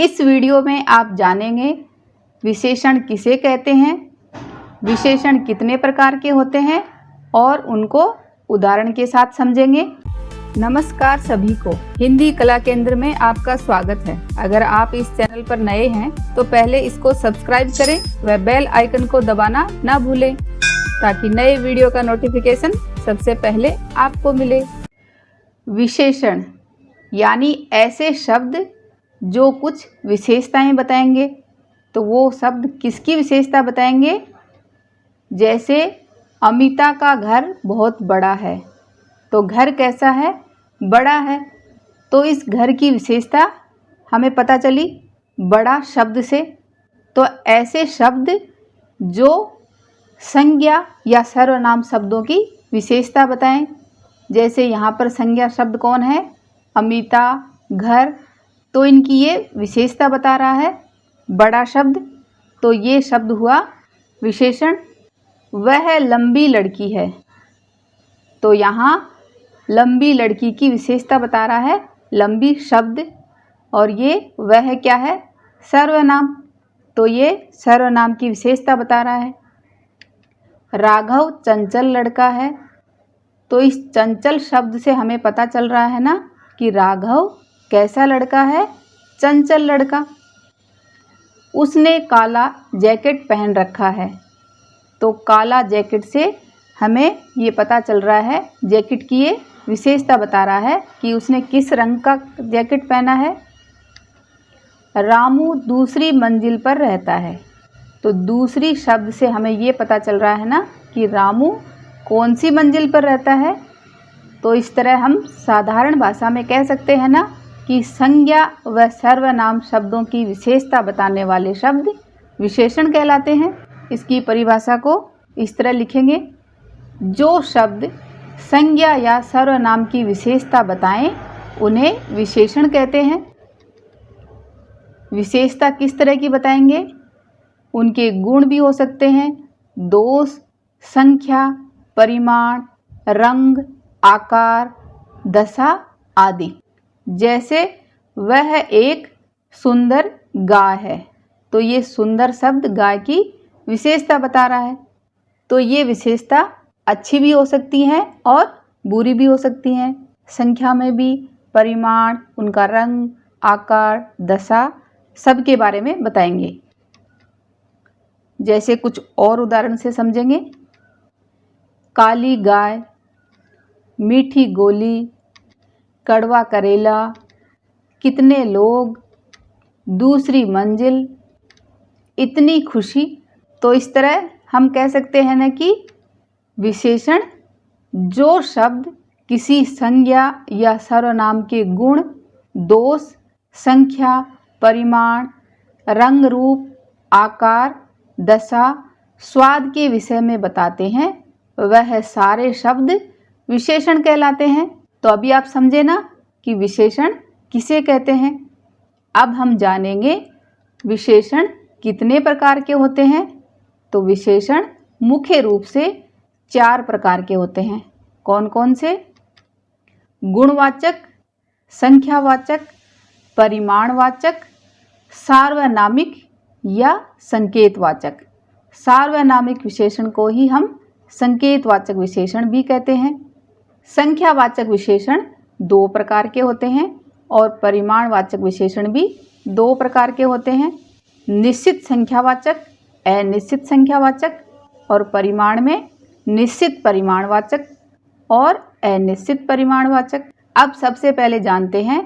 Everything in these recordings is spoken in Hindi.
इस वीडियो में आप जानेंगे विशेषण किसे कहते हैं, विशेषण कितने प्रकार के होते हैं और उनको उदाहरण के साथ समझेंगे। नमस्कार सभी को, हिंदी कला केंद्र में आपका स्वागत है। अगर आप इस चैनल पर नए हैं तो पहले इसको सब्सक्राइब करें व बेल आइकन को दबाना ना भूलें ताकि नए वीडियो का नोटिफिकेशन सबसे पहले आपको मिले। विशेषण यानी ऐसे शब्द जो कुछ विशेषताएं बताएंगे। तो वो शब्द किसकी विशेषता बताएंगे? जैसे अमिता का घर बहुत बड़ा है, तो घर कैसा है? बड़ा है। तो इस घर की विशेषता हमें पता चली बड़ा शब्द से। तो ऐसे शब्द जो संज्ञा या सर्वनाम शब्दों की विशेषता बताएं। जैसे यहाँ पर संज्ञा शब्द कौन है? अमिता, घर। तो इनकी ये विशेषता बता रहा है बड़ा शब्द। तो ये शब्द हुआ विशेषण। वह लंबी लड़की है, तो यहाँ लंबी लड़की की विशेषता बता रहा है लंबी शब्द। और ये वह क्या है? सर्वनाम। तो ये सर्वनाम की विशेषता बता रहा है। राघव चंचल लड़का है, तो इस चंचल शब्द से हमें पता चल रहा है ना कि राघव कैसा लड़का है? चंचल लड़का। उसने काला जैकेट पहन रखा है, तो काला जैकेट से हमें ये पता चल रहा है, जैकेट की ये विशेषता बता रहा है कि उसने किस रंग का जैकेट पहना है। रामू दूसरी मंजिल पर रहता है, तो दूसरी शब्द से हमें ये पता चल रहा है ना कि रामू कौन सी मंजिल पर रहता है। तो इस तरह हम साधारण भाषा में कह सकते हैं ना कि संज्ञा व सर्वनाम शब्दों की विशेषता बताने वाले शब्द विशेषण कहलाते हैं। इसकी परिभाषा को इस तरह लिखेंगे, जो शब्द संज्ञा या सर्वनाम की विशेषता बताएं उन्हें विशेषण कहते हैं। विशेषता किस तरह की बताएंगे? उनके गुण भी हो सकते हैं, दोष, संख्या, परिमाण, रंग, आकार, दशा आदि। जैसे वह एक सुंदर गाय है, तो ये सुंदर शब्द गाय की विशेषता बता रहा है। तो ये विशेषता अच्छी भी हो सकती हैं और बुरी भी हो सकती हैं। संख्या में भी, परिमाण, उनका रंग, आकार, दशा सब के बारे में बताएंगे। जैसे कुछ और उदाहरण से समझेंगे। काली गाय, मीठी गोली, कड़वा करेला, कितने लोग, दूसरी मंजिल, इतनी खुशी। तो इस तरह हम कह सकते हैं ना कि विशेषण जो शब्द किसी संज्ञा या सर्वनाम के गुण, दोष, संख्या, परिमाण, रंग, रूप, आकार, दशा, स्वाद के विषय में बताते हैं, वह सारे शब्द विशेषण कहलाते हैं। तो अभी आप समझे ना कि विशेषण किसे कहते हैं। अब हम जानेंगे विशेषण कितने प्रकार के होते हैं। तो विशेषण मुख्य रूप से 4 प्रकार के होते हैं। कौन कौन से? गुणवाचक, संख्यावाचक, परिमाणवाचक, सार्वनामिक या संकेतवाचक। सार्वनामिक विशेषण को ही हम संकेतवाचक विशेषण भी कहते हैं। संख्यावाचक विशेषण 2 प्रकार के होते हैं और परिमाणवाचक विशेषण भी 2 प्रकार के होते हैं। निश्चित संख्यावाचक, अनिश्चित संख्यावाचक, और परिमाण में निश्चित परिमाणवाचक और अनिश्चित परिमाणवाचक। अब सबसे पहले जानते हैं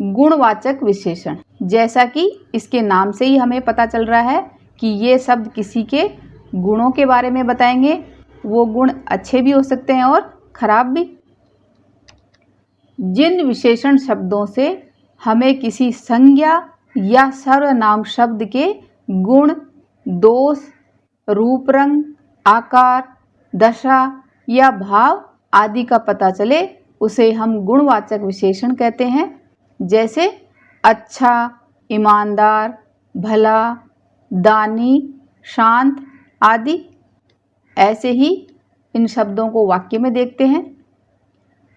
गुणवाचक विशेषण। जैसा कि इसके नाम से ही हमें पता चल रहा है कि ये शब्द किसी के गुणों के बारे में बताएंगे। वो गुण अच्छे भी हो सकते हैं और खराब भी। जिन विशेषण शब्दों से हमें किसी संज्ञा या सर्वनाम शब्द के गुण, दोष, रूप, रंग, आकार, दशा या भाव आदि का पता चले, उसे हम गुणवाचक विशेषण कहते हैं। जैसे अच्छा, ईमानदार, भला, दानी, शांत आदि। ऐसे ही इन शब्दों को वाक्य में देखते हैं।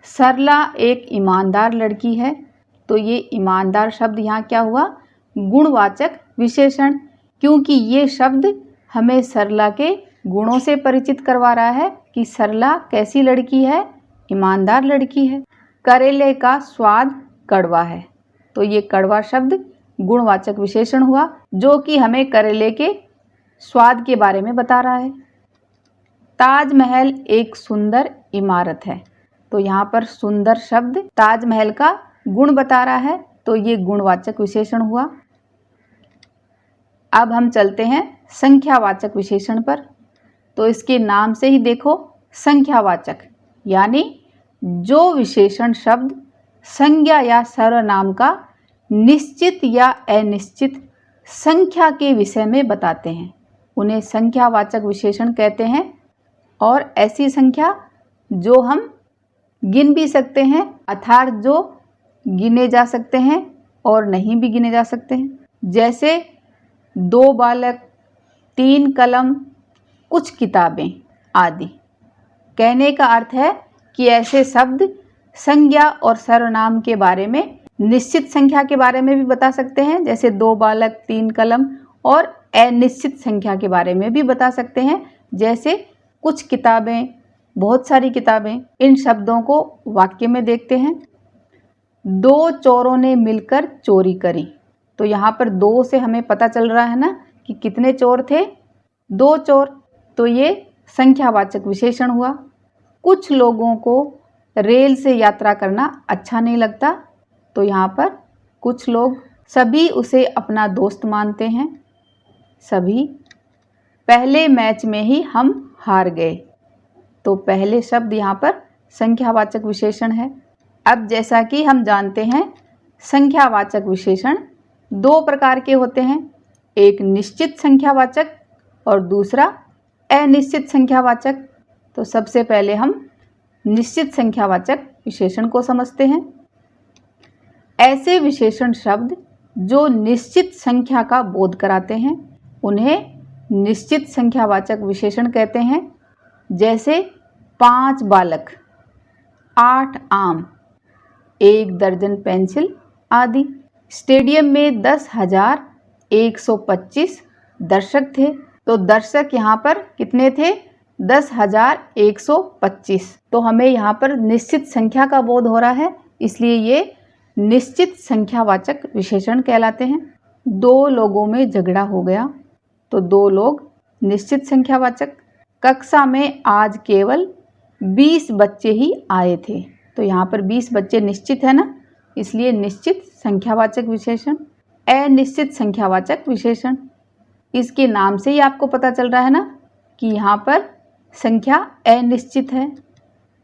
सरला एक ईमानदार लड़की है, तो ये ईमानदार शब्द यहाँ क्या हुआ? गुणवाचक विशेषण, क्योंकि ये शब्द हमें सरला के गुणों से परिचित करवा रहा है कि सरला कैसी लड़की है, ईमानदार लड़की है। करेले का स्वाद कड़वा है, तो ये कड़वा शब्द गुणवाचक विशेषण हुआ, जो कि हमें करेले के स्वाद के बारे में बता रहा है। ताजमहल एक सुंदर इमारत है, तो यहाँ पर सुंदर शब्द ताजमहल का गुण बता रहा है, तो ये गुणवाचक विशेषण हुआ। अब हम चलते हैं संख्यावाचक विशेषण पर। तो इसके नाम से ही देखो, संख्यावाचक यानी जो विशेषण शब्द संज्ञा या सर्वनाम का निश्चित या अनिश्चित संख्या के विषय में बताते हैं, उन्हें संख्यावाचक विशेषण कहते हैं। और ऐसी संख्या जो हम गिन भी सकते हैं, अर्थात जो गिने जा सकते हैं और नहीं भी गिने जा सकते हैं, जैसे 2 बालक, 3 कलम, कुछ किताबें आदि। कहने का अर्थ है कि ऐसे शब्द संज्ञा और सर्वनाम के बारे में, निश्चित संख्या के बारे में भी बता सकते हैं, जैसे 2 बालक, 3 कलम, और अनिश्चित संख्या के बारे में भी बता सकते हैं, जैसे कुछ किताबें, बहुत सारी किताबें। इन शब्दों को वाक्य में देखते हैं। 2 चोरों ने मिलकर चोरी करी, तो यहाँ पर 2 से हमें पता चल रहा है ना कि कितने चोर थे, 2 चोर, तो ये संख्यावाचक विशेषण हुआ। कुछ लोगों को रेल से यात्रा करना अच्छा नहीं लगता, तो यहाँ पर कुछ लोग, सभी उसे अपना दोस्त मानते हैं, सभी। पहले मैच में ही हम हार गए, तो पहले शब्द यहाँ पर संख्यावाचक विशेषण है। अब जैसा कि हम जानते हैं, संख्यावाचक विशेषण 2 प्रकार के होते हैं, एक निश्चित संख्यावाचक और दूसरा अनिश्चित संख्यावाचक। तो सबसे पहले हम निश्चित संख्यावाचक विशेषण को समझते हैं। ऐसे विशेषण शब्द जो निश्चित संख्या का बोध कराते हैं, उन्हें निश्चित संख्यावाचक विशेषण कहते हैं, जैसे 5 बालक, 8 आम, 1 दर्जन पेंसिल आदि। स्टेडियम में 10,125 दर्शक थे, तो दर्शक यहाँ पर कितने थे, 10,125। तो हमें यहाँ पर निश्चित संख्या का बोध हो रहा है, इसलिए ये निश्चित संख्यावाचक विशेषण कहलाते हैं। 2 लोगों में झगड़ा हो गया, तो 2 लोग निश्चित संख्यावाचक। कक्षा में आज केवल 20 बच्चे ही आए थे, तो यहाँ पर 20 बच्चे निश्चित है ना, इसलिए निश्चित संख्यावाचक विशेषण। अनिश्चित संख्यावाचक विशेषण, इसके नाम से ही आपको पता चल रहा है ना कि यहाँ पर संख्या अनिश्चित है,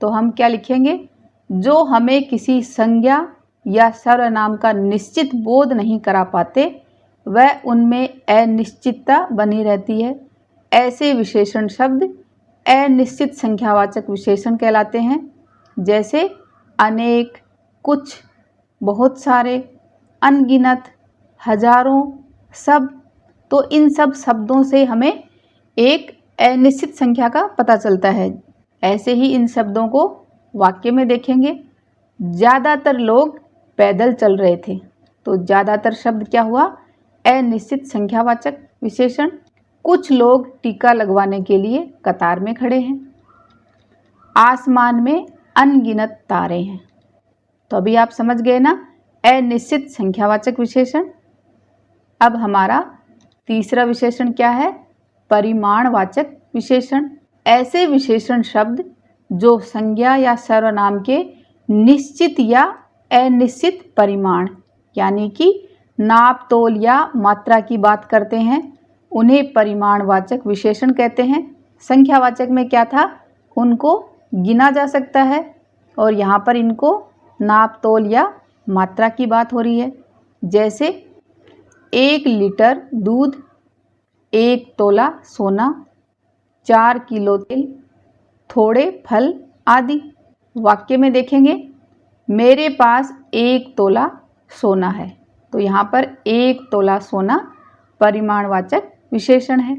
तो हम क्या लिखेंगे, जो हमें किसी संज्ञा या सर्वनाम का निश्चित बोध नहीं करा पाते, वह उनमें अनिश्चितता बनी रहती है। ऐसे विशेषण शब्द अनिश्चित संख्यावाचक विशेषण कहलाते हैं, जैसे अनेक, कुछ, बहुत सारे, अनगिनत, हजारों, सब। तो इन सब शब्दों से हमें एक अनिश्चित संख्या का पता चलता है। ऐसे ही इन शब्दों को वाक्य में देखेंगे। ज़्यादातर लोग पैदल चल रहे थे, तो ज़्यादातर शब्द क्या हुआ, अनिश्चित संख्यावाचक विशेषण। कुछ लोग टीका लगवाने के लिए कतार में खड़े हैं। आसमान में अनगिनत तारे हैं, तो अभी आप समझ गए ना, अनिश्चित संख्यावाचक विशेषण। अब हमारा तीसरा विशेषण क्या है, परिमाणवाचक विशेषण। ऐसे विशेषण शब्द जो संज्ञा या सर्वनाम के निश्चित या अनिश्चित परिमाण यानी कि नाप तोल या मात्रा की बात करते हैं, उन्हें परिमाणवाचक विशेषण कहते हैं। संख्यावाचक में क्या था, उनको गिना जा सकता है, और यहाँ पर इनको नाप तोल या मात्रा की बात हो रही है, जैसे 1 लीटर दूध, 1 तोला सोना, 4 किलो तिल, थोड़े फल आदि। वाक्य में देखेंगे, मेरे पास 1 तोला सोना है, तो यहाँ पर 1 तोला सोना परिमाणवाचक विशेषण है।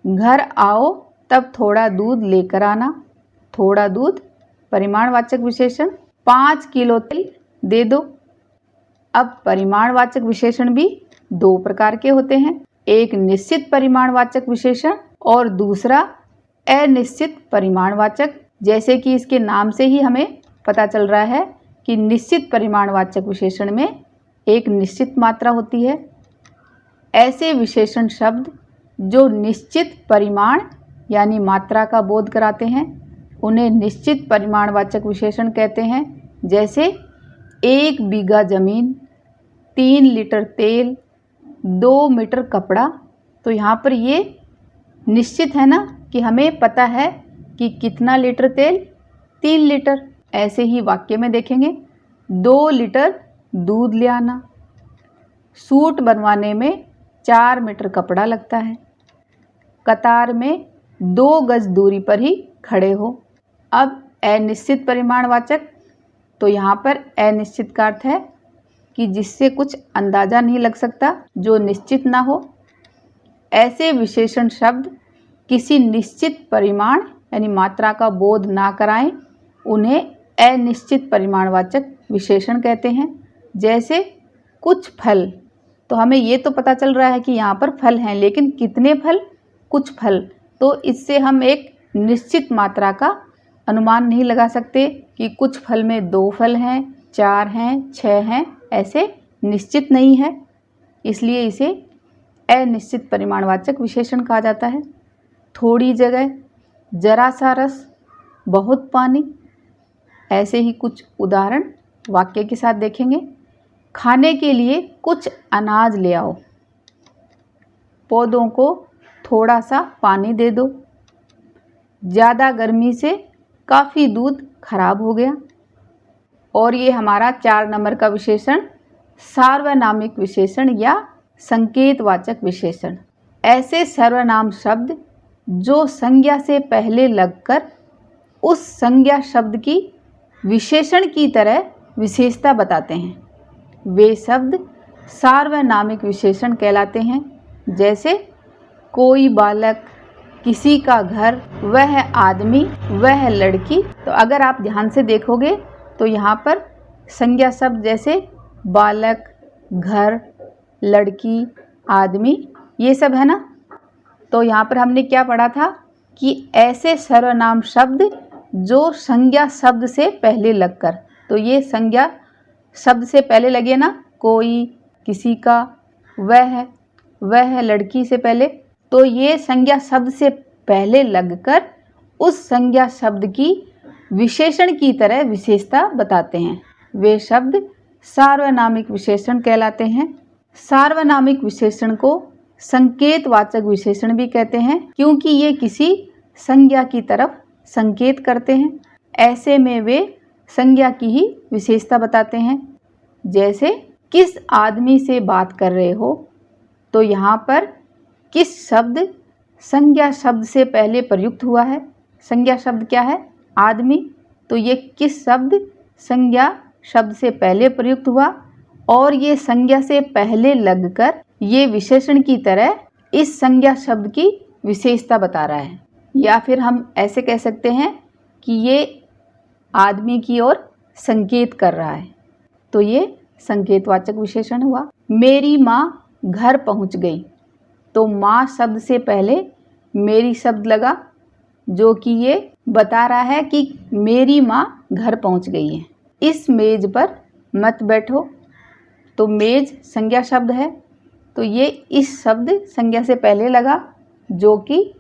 घर आओ तब थोड़ा दूध लेकर आना, थोड़ा दूध परिमाणवाचक विशेषण। 5 किलो तिल दे दो, अब परिमाणवाचक विशेषण भी दो प्रकार के होते हैं, एक निश्चित परिमाणवाचक विशेषण और दूसरा अनिश्चित परिमाणवाचक। जैसे कि इसके नाम से ही हमें पता चल रहा है कि निश्चित परिमाणवाचक विशेषण में एक निश्चित मात्रा होती है। ऐसे विशेषण शब्द जो निश्चित परिमाण यानी मात्रा का बोध कराते हैं उन्हें निश्चित परिमाणवाचक विशेषण कहते हैं। जैसे 1 बीघा ज़मीन, 3 लीटर तेल, 2 मीटर कपड़ा। तो यहाँ पर ये निश्चित है ना कि हमें पता है कि कितना लीटर तेल, 3 लीटर। ऐसे ही वाक्य में देखेंगे 2 लीटर दूध ले आना, सूट बनवाने में 4 मीटर कपड़ा लगता है, कतार में 2 गज दूरी पर ही खड़े हो। अब अनिश्चित परिमाणवाचक, तो यहाँ पर अनिश्चित का अर्थ है कि जिससे कुछ अंदाज़ा नहीं लग सकता, जो निश्चित ना हो। ऐसे विशेषण शब्द किसी निश्चित परिमाण यानी मात्रा का बोध ना कराएं, उन्हें अनिश्चित परिमाणवाचक विशेषण कहते हैं। जैसे कुछ फल, तो हमें ये तो पता चल रहा है कि यहाँ पर फल हैं, लेकिन कितने फल, कुछ फल। तो इससे हम एक निश्चित मात्रा का अनुमान नहीं लगा सकते कि कुछ फल में 2 फल हैं, 4 हैं, 6 हैं, ऐसे निश्चित नहीं है, इसलिए इसे अनिश्चित परिमाणवाचक विशेषण कहा जाता है। थोड़ी जगह, जरा सा रस, बहुत पानी, ऐसे ही कुछ उदाहरण वाक्य के साथ देखेंगे। खाने के लिए कुछ अनाज ले आओ, पौधों को थोड़ा सा पानी दे दो, ज़्यादा गर्मी से काफ़ी दूध खराब हो गया। और ये हमारा 4 नंबर का विशेषण सार्वनामिक विशेषण या संकेतवाचक विशेषण। ऐसे सर्वनाम शब्द जो संज्ञा से पहले लगकर उस संज्ञा शब्द की विशेषण की तरह विशेषता बताते हैं, वे शब्द सार्वनामिक विशेषण कहलाते हैं। जैसे कोई बालक, किसी का घर, वह आदमी, वह लड़की। तो अगर आप ध्यान से देखोगे तो यहाँ पर संज्ञा शब्द जैसे बालक, घर, लड़की, आदमी, ये सब है ना। तो यहाँ पर हमने क्या पढ़ा था कि ऐसे सर्वनाम शब्द जो संज्ञा शब्द से पहले लगकर, तो ये संज्ञा शब्द से पहले लगे ना, कोई, किसी का, वह लड़की से पहले, तो ये संज्ञा शब्द से पहले लगकर उस संज्ञा शब्द की विशेषण की तरह विशेषता बताते हैं, वे शब्द सार्वनामिक विशेषण कहलाते हैं। सार्वनामिक विशेषण को संकेतवाचक विशेषण भी कहते हैं, क्योंकि ये किसी संज्ञा की तरफ संकेत करते हैं। ऐसे में वे संज्ञा की ही विशेषता बताते हैं। जैसे किस आदमी से बात कर रहे हो, तो यहाँ पर किस शब्द संज्ञा शब्द से पहले प्रयुक्त हुआ है। संज्ञा शब्द क्या है, आदमी, तो ये किस शब्द संज्ञा शब्द से पहले प्रयुक्त हुआ और ये संज्ञा से पहले लगकर ये विशेषण की तरह इस संज्ञा शब्द की विशेषता बता रहा है। या फिर हम ऐसे कह सकते हैं कि ये आदमी की ओर संकेत कर रहा है, तो ये संकेतवाचक विशेषण हुआ। मेरी माँ घर पहुँच गई, तो माँ शब्द से पहले मेरी शब्द लगा, जो कि ये बता रहा है कि मेरी माँ घर पहुँच गई है। इस मेज पर मत बैठो, तो मेज संज्ञा शब्द है, तो ये इस शब्द संज्ञा से पहले लगा, जो कि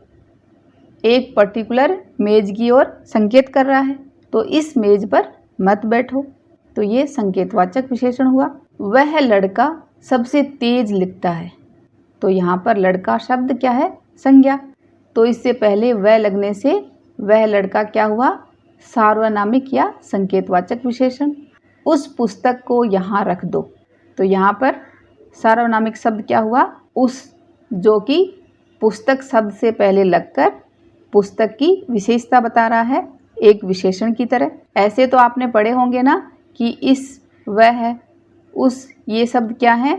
एक पर्टिकुलर मेज की ओर संकेत कर रहा है। तो इस मेज पर मत बैठो, तो ये संकेतवाचक विशेषण हुआ। वह लड़का सबसे तेज लिखता है, तो यहाँ पर लड़का शब्द क्या है, संज्ञा, तो इससे पहले वह लगने से वह लड़का क्या हुआ, सार्वनामिक या संकेतवाचक विशेषण। उस पुस्तक को यहाँ रख दो, तो यहाँ पर सार्वनामिक शब्द क्या हुआ, उस, जो कि पुस्तक शब्द से पहले लगकर पुस्तक की विशेषता बता रहा है एक विशेषण की तरह। ऐसे तो आपने पढ़े होंगे ना कि इस, वह, उस, ये शब्द क्या हैं,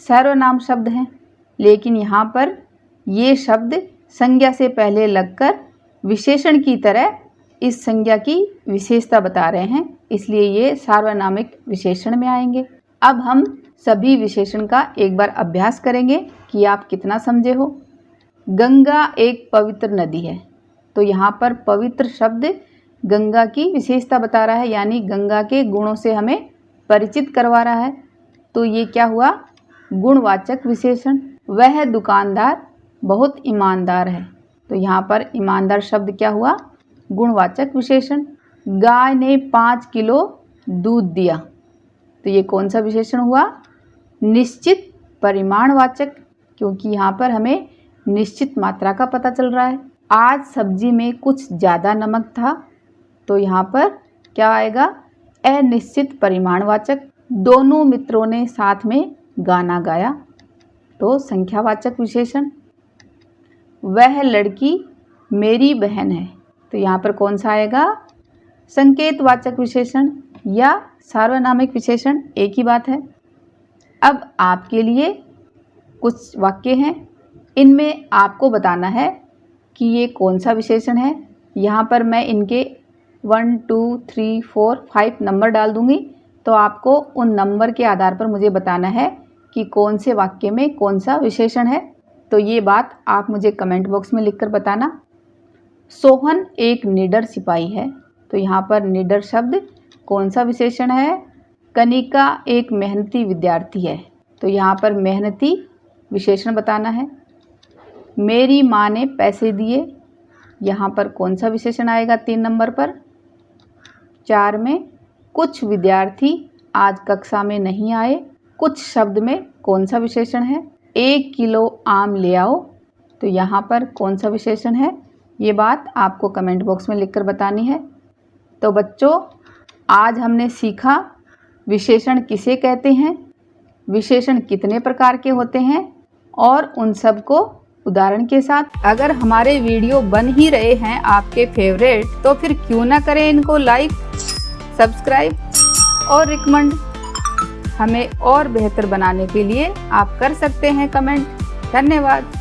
सर्वनाम शब्द हैं, लेकिन यहाँ पर ये शब्द संज्ञा से पहले लगकर विशेषण की तरह इस संज्ञा की विशेषता बता रहे हैं, इसलिए ये सार्वनामिक विशेषण में आएंगे। अब हम सभी विशेषण का एक बार अभ्यास करेंगे कि आप कितना समझे हो। गंगा एक पवित्र नदी है, तो यहाँ पर पवित्र शब्द गंगा की विशेषता बता रहा है, यानी गंगा के गुणों से हमें परिचित करवा रहा है। तो ये क्या हुआ? गुणवाचक विशेषण। वह दुकानदार बहुत ईमानदार है, तो यहाँ पर ईमानदार शब्द क्या हुआ? गुणवाचक विशेषण। गाय ने 5 किलो दूध दिया, तो ये कौन सा विशेषण हुआ? निश्चित परिमाणवाचक, क्योंकि यहाँ पर हमें निश्चित मात्रा का पता चल रहा है। आज सब्जी में कुछ ज़्यादा नमक था, तो यहाँ पर क्या आएगा? अनिश्चित परिमाणवाचक। दोनों मित्रों ने साथ में गाना गाया, तो संख्यावाचक विशेषण। वह लड़की मेरी बहन है, तो यहाँ पर कौन सा आएगा? संकेतवाचक विशेषण या सार्वनामिक विशेषण, एक ही बात है। अब आपके लिए कुछ वाक्य हैं, इनमें आपको बताना है कि ये कौन सा विशेषण है। यहाँ पर मैं इनके 1 2 3 4 5 नंबर डाल दूँगी, तो आपको उन नंबर के आधार पर मुझे बताना है कि कौन से वाक्य में कौन सा विशेषण है। तो ये बात आप मुझे कमेंट बॉक्स में लिखकर बताना। सोहन एक निडर सिपाही है, तो यहाँ पर निडर शब्द कौन सा विशेषण है? कनिका एक मेहनती विद्यार्थी है, तो यहाँ पर मेहनती विशेषण बताना है। मेरी माँ ने पैसे दिए, यहाँ पर कौन सा विशेषण आएगा? 3 नंबर पर। 4 में कुछ विद्यार्थी आज कक्षा में नहीं आए, कुछ शब्द में कौन सा विशेषण है? 1 किलो आम ले आओ, तो यहाँ पर कौन सा विशेषण है? ये बात आपको कमेंट बॉक्स में लिखकर बतानी है। तो बच्चों, आज हमने सीखा विशेषण किसे कहते हैं, विशेषण कितने प्रकार के होते हैं, और उन सब को उदाहरण के साथ। अगर हमारे वीडियो बन ही रहे हैं आपके फेवरेट, तो फिर क्यों ना करें इनको लाइक, सब्सक्राइब और रिकमेंड। हमें और बेहतर बनाने के लिए आप कर सकते हैं कमेंट। धन्यवाद।